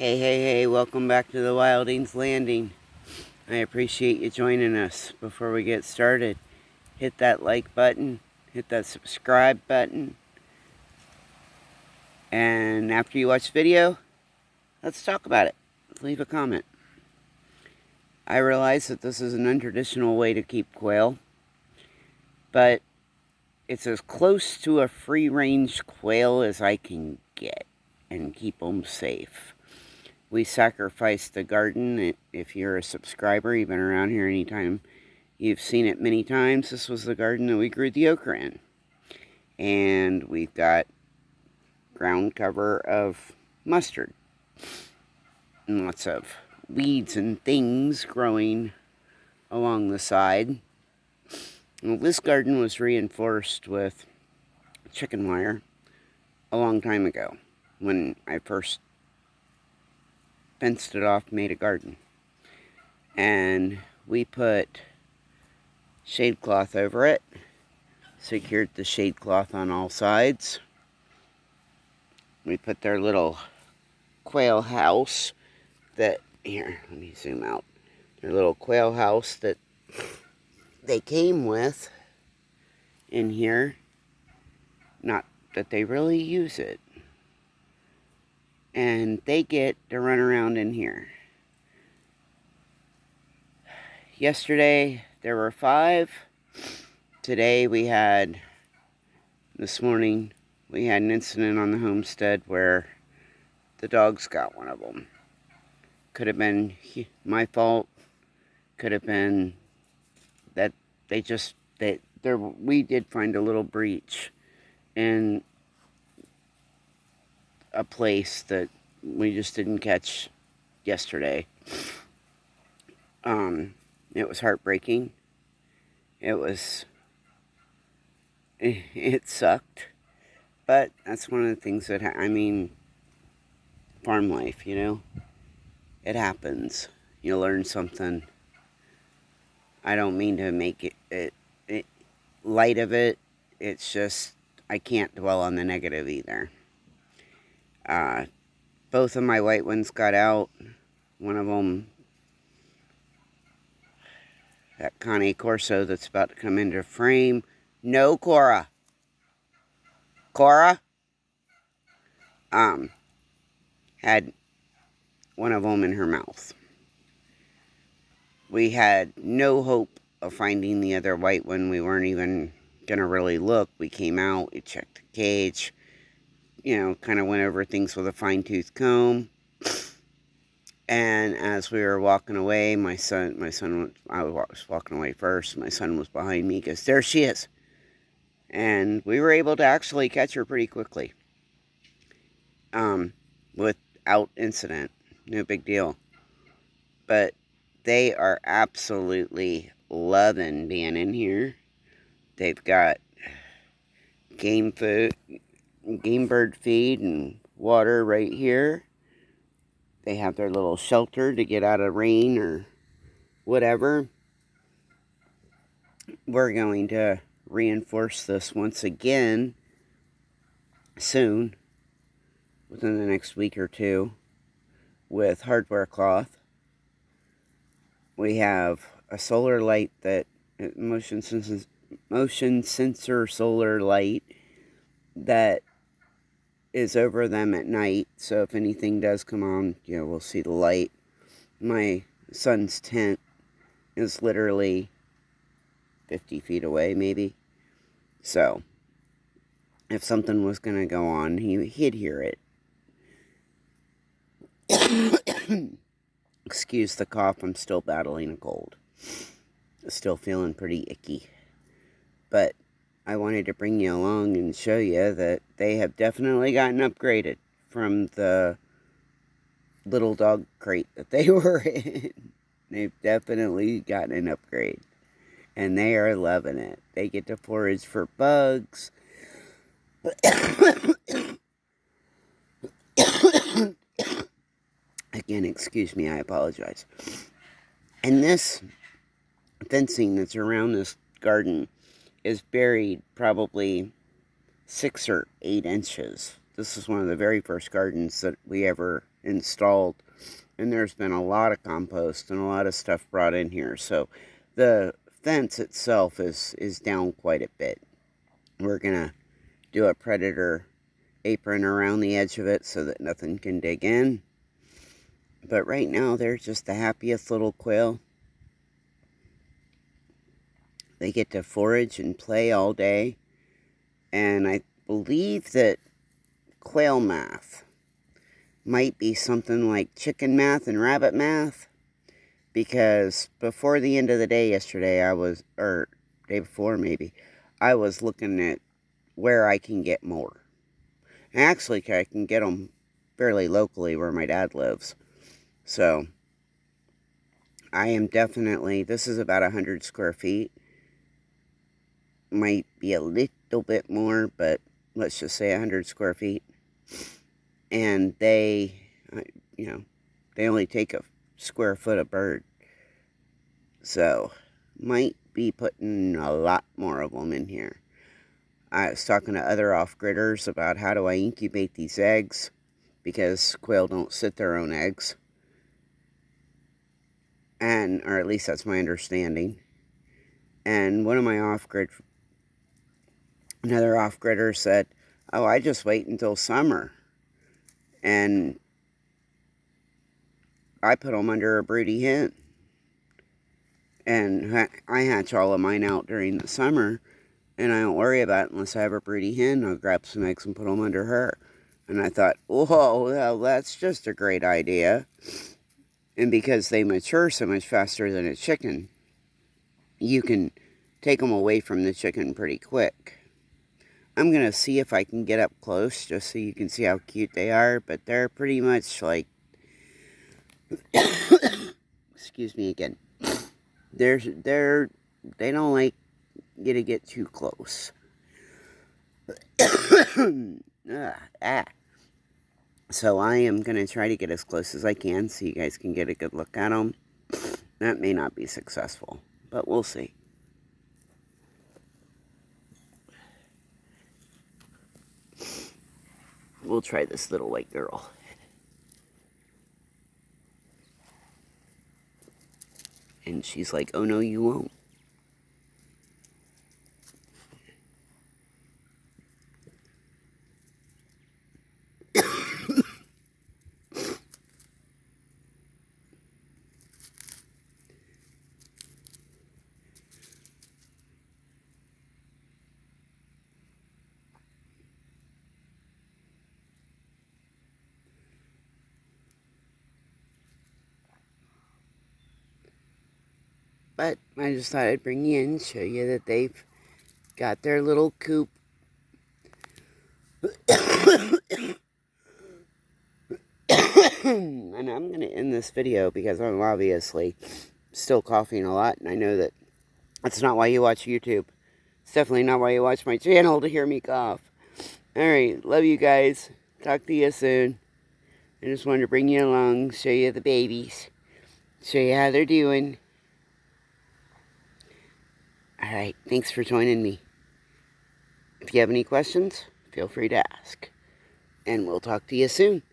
Hey, welcome back to the Wildings Landing. I appreciate you joining us. Before we get started, hit that like button, hit that subscribe button, and after you watch the video, let's talk about it. Leave a comment. I realize that this is an untraditional way to keep quail, but it's as close to a free-range quail as I can get and keep them safe. We sacrificed the garden. If you're a subscriber, you've been around here anytime, you've seen it many times. This was the garden that we grew the okra in. And we've got ground cover of mustard. And lots of weeds and things growing along the side. Well, this garden was reinforced with chicken wire a long time ago when I first fenced it off, made a garden. And we put shade cloth over it, secured the shade cloth on all sides. We put their little quail house that, here, let me zoom out. Their little quail house that they came with in here. Not that they really use it. And they get to run around in here. Yesterday, there were 5. Today, this morning, we had an incident on the homestead where the dogs got one of them. Could have been my fault. Could have been that we did find a little breach in a place that we just didn't catch yesterday. It was heartbreaking. It sucked. But that's one of the things that, farm life, it happens. You learn something. I don't mean to make it light of it. It's just, I can't dwell on the negative either. Both of my white ones got out. One of them, that Cane Corso that's about to come into frame. No, Cora. Cora? Had one of them in her mouth. We had no hope of finding the other white one. We weren't even gonna really look. We came out, we checked the cage, kind of went over things with a fine-tooth comb. And as we were walking away, I was walking away first. My son was behind me because there she is. And we were able to actually catch her pretty quickly. Without incident. No big deal. But they are absolutely loving being in here. They've got game bird feed and water right here. They have their little shelter to get out of rain or whatever. We're going to reinforce this once again soon, within the next week or two, with hardware cloth. We have a solar light motion sensor solar light that is over them at night. So if anything does come on, we'll see the light. My son's tent is literally 50 feet away, maybe. So if something was going to go on, he'd hear it. Excuse the cough, I'm still battling a cold. Still feeling pretty icky. But I wanted to bring you along and show you that they have definitely gotten upgraded from the little dog crate that they were in. They've definitely gotten an upgrade. And they are loving it. They get to forage for bugs. Again, excuse me, I apologize. And this fencing that's around this garden is buried probably 6 or 8 inches. This is one of the very first gardens that we ever installed, and there's been a lot of compost and a lot of stuff brought in here. So the fence itself is down quite a bit. We're gonna do a predator apron around the edge of it so that nothing can dig in. But right now, they're just the happiest little quail. They get to forage and play all day. And I believe that quail math might be something like chicken math and rabbit math. Because before the end of the day yesterday, or day before maybe, I was looking at where I can get more. And actually, I can get them fairly locally where my dad lives. So, I am definitely, this is about 100 square feet. Might be a little bit more, but let's just say 100 square feet. And they, they only take a square foot a bird. So, might be putting a lot more of them in here. I was talking to other off-gridders about how do I incubate these eggs, because quail don't sit their own eggs. Or at least that's my understanding. And one of my another off-gridder said, oh, I just wait until summer. And I put them under a broody hen. And I hatch all of mine out during the summer, and I don't worry about it unless I have a broody hen. I'll grab some eggs and put them under her. And I thought, whoa, well, that's just a great idea. And because they mature so much faster than a chicken, you can take them away from the chicken pretty quick. I'm going to see if I can get up close just so you can see how cute they are. But they're pretty much like, excuse me again. They don't like you to get too close. So I am going to try to get as close as I can so you guys can get a good look at them. That may not be successful, but we'll see. We'll try this little white girl. And she's like, oh no, you won't. But I just thought I'd bring you in, show you that they've got their little coop. And I'm going to end this video because I'm obviously still coughing a lot. And I know that that's not why you watch YouTube. It's definitely not why you watch my channel, to hear me cough. Alright, love you guys. Talk to you soon. I just wanted to bring you along, show you the babies. Show you how they're doing. Alright, thanks for joining me. If you have any questions, feel free to ask. And we'll talk to you soon.